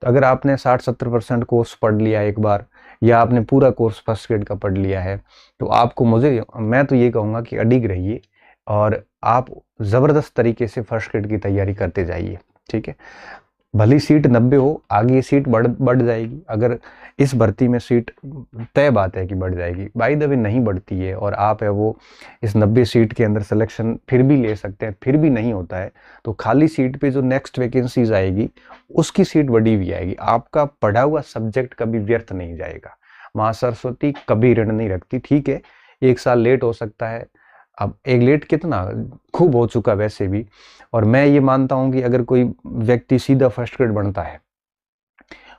तो अगर आपने 60-70% कोर्स पढ़ लिया एक बार, या आपने पूरा कोर्स फर्स्ट ग्रेड का पढ़ लिया है, तो आपको मैं तो ये कहूँगा कि अडिग रहिए और आप ज़बरदस्त तरीके से फर्स्ट ग्रेड की तैयारी करते जाइए, ठीक है। भली सीट 90 हो, आगे ये सीट बढ़ बढ़ जाएगी। अगर इस भर्ती में सीट तय बात है कि बढ़ जाएगी, बाय द वे नहीं बढ़ती है और आप है वो इस 90 सीट के अंदर सिलेक्शन फिर भी ले सकते हैं, फिर भी नहीं होता है, तो खाली सीट पे जो नेक्स्ट वैकेंसीज आएगी उसकी सीट बढ़ी हुई आएगी। आपका पढ़ा हुआ सब्जेक्ट कभी व्यर्थ नहीं जाएगा। माँ सरस्वती कभी ऋण नहीं रखती, ठीक है, 1 साल लेट हो सकता है। अब एक लेट कितना खूब हो चुका वैसे भी। और मैं ये मानता हूँ कि अगर कोई व्यक्ति सीधा फर्स्ट ग्रेड बनता है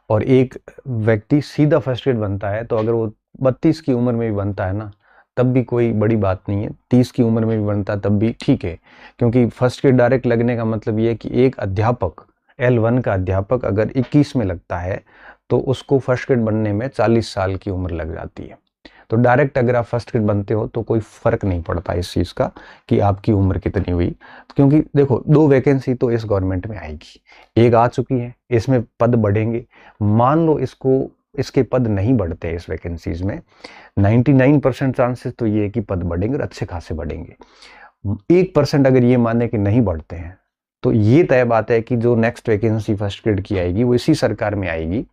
और एक व्यक्ति सीधा फर्स्ट ग्रेड बनता है, तो अगर वो 32 की उम्र में भी बनता है ना, तब भी कोई बड़ी बात नहीं है। 30 की उम्र में भी बनता है तब भी ठीक है, क्योंकि फर्स्ट ग्रेड डायरेक्ट लगने का मतलब ये है कि एक अध्यापक, L1 का अध्यापक अगर 21 में लगता है तो उसको फर्स्ट ग्रेड बनने में 40 साल की उम्र लग जाती है। तो डायरेक्ट अगर आप फर्स्ट ग्रेड बनते हो तो कोई फर्क नहीं पड़ता इस चीज़ का कि आपकी उम्र कितनी हुई, क्योंकि देखो 2 वैकेंसी तो इस गवर्नमेंट में आएगी, एक आ चुकी है, इसमें पद बढ़ेंगे। मान लो इसके पद नहीं बढ़ते इस वैकेंसीज में, 99% चांसेस तो ये है कि पद बढ़ेंगे और अच्छे खासे बढ़ेंगे। 1% अगर ये माने कि नहीं बढ़ते हैं, तो ये तय बात है कि जो नेक्स्ट वैकेंसी फर्स्ट ग्रेड की आएगी वो इसी सरकार में आएगी।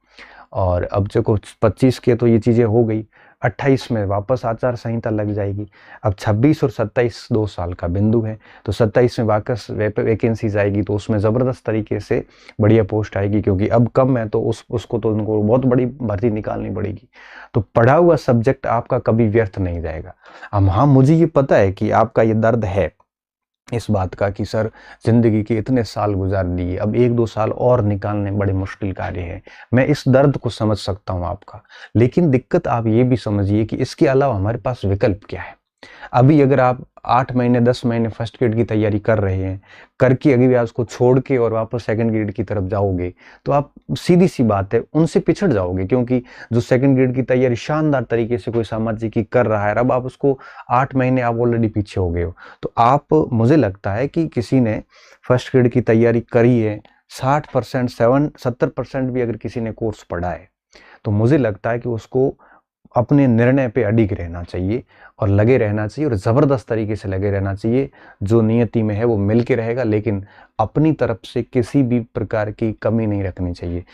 और अब जो कुछ 25 के तो ये चीज़ें हो गई, 28 में वापस आचार संहिता लग जाएगी। अब 26 और 27 2 साल का बिंदु है, तो 27 में वापस वैकेंसीज आएगी, तो उसमें ज़बरदस्त तरीके से बढ़िया पोस्ट आएगी, क्योंकि अब कम है तो उसको तो उनको बहुत बड़ी भर्ती निकालनी पड़ेगी। तो पढ़ा हुआ सब्जेक्ट आपका कभी व्यर्थ नहीं जाएगा। अब हाँ, मुझे ये पता है कि आपका ये दर्द है इस बात का कि सर जिंदगी के इतने साल गुजार दिए, अब 1-2 साल और निकालने बड़े मुश्किल कार्य है। मैं इस दर्द को समझ सकता हूँ आपका, लेकिन दिक्कत आप ये भी समझिए कि इसके अलावा हमारे पास विकल्प क्या है। अभी अगर आप 8 महीने 10 महीने फर्स्ट ग्रेड की तैयारी कर रहे हैं, करके अभी भी आप उसको छोड़ के और वापस सेकंड ग्रेड की तरफ जाओगे, तो आप सीधी सी बात है उनसे पिछड़ जाओगे, क्योंकि जो सेकंड ग्रेड की तैयारी शानदार तरीके से कोई सामाजिक की कर रहा है, अब आप उसको 8 महीने आप ऑलरेडी पीछे हो गए हो। तो आप, मुझे लगता है कि किसी ने फर्स्ट ग्रेड की तैयारी करी है, 60% 70% भी अगर किसी ने कोर्स पढ़ा है, तो मुझे लगता है कि उसको अपने निर्णय पे अडिग रहना चाहिए और लगे रहना चाहिए, और ज़बरदस्त तरीके से लगे रहना चाहिए। जो नियति में है वो मिल के रहेगा, लेकिन अपनी तरफ से किसी भी प्रकार की कमी नहीं रखनी चाहिए।